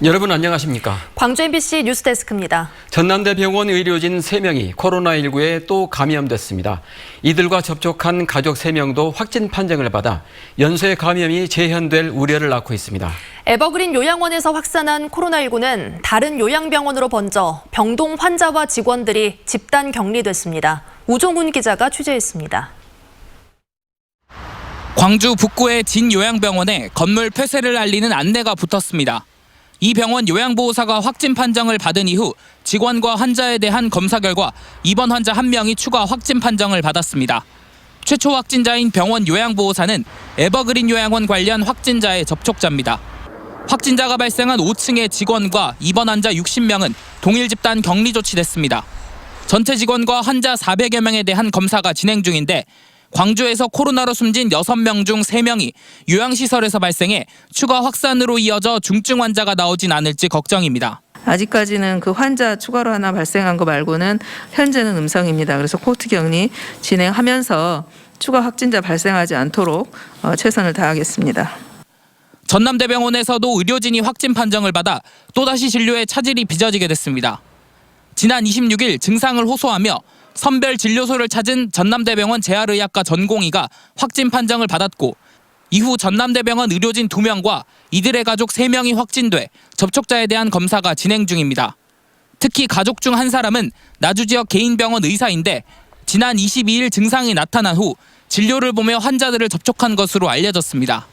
여러분 안녕하십니까? 광주 MBC 뉴스데스크입니다. 전남대병원 의료진 3명이 코로나19에 또 감염됐습니다. 이들과 접촉한 가족 3명도 확진 판정을 받아 연쇄 감염이 재현될 우려를 낳고 있습니다. 에버그린 요양원에서 확산한 코로나19는 다른 요양병원으로 번져 병동 환자와 직원들이 집단 격리됐습니다. 우종훈 기자가 취재했습니다. 광주 북구의 진요양병원에 건물 폐쇄를 알리는 안내가 붙었습니다. 이 병원 요양보호사가 확진 판정을 받은 이후 직원과 환자에 대한 검사 결과 입원 환자 1명이 추가 확진 판정을 받았습니다. 최초 확진자인 병원 요양보호사는 에버그린 요양원 관련 확진자의 접촉자입니다. 확진자가 발생한 5층의 직원과 입원 환자 60명은 동일 집단 격리 조치됐습니다. 전체 직원과 환자 400여 명에 대한 검사가 진행 중인데 광주에서 코로나로 숨진 6명 중 3명이 요양시설에서 발생해 추가 확산으로 이어져 중증 환자가 나오진 않을지 걱정입니다. 아직까지는 그 환자 추가로 하나 발생한 거 말고는 현재는 음성입니다. 그래서 코호트 격리 진행하면서 추가 확진자 발생하지 않도록 최선을 다하겠습니다. 전남대병원에서도 의료진이 확진 판정을 받아 또다시 진료에 차질이 빚어지게 됐습니다. 지난 26일 증상을 호소하며 선별 진료소를 찾은 전남대병원 재활의학과 전공의가 확진 판정을 받았고 이후 전남대병원 의료진 2명과 이들의 가족 3명이 확진돼 접촉자에 대한 검사가 진행 중입니다. 특히 가족 중 한 사람은 나주지역 개인병원 의사인데 지난 22일 증상이 나타난 후 진료를 보며 환자들을 접촉한 것으로 알려졌습니다.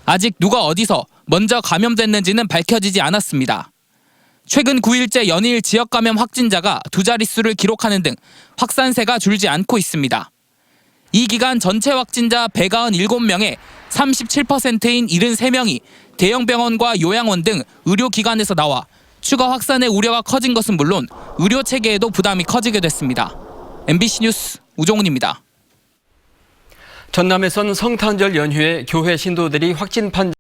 아직 누가 어디서 먼저 감염됐는지는 밝혀지지 않았습니다. 최근 9일째 연일 지역 감염 확진자가 2자릿수를 기록하는 등 확산세가 줄지 않고 있습니다. 이 기간 전체 확진자 197명의 37%인 73명이 대형 병원과 요양원 등 의료기관에서 나와 추가 확산의 우려가 커진 것은 물론 의료 체계에도 부담이 커지게 됐습니다. MBC 뉴스 우종훈입니다. 전남에선 성탄절 연휴에 교회 신도들이 확진 판정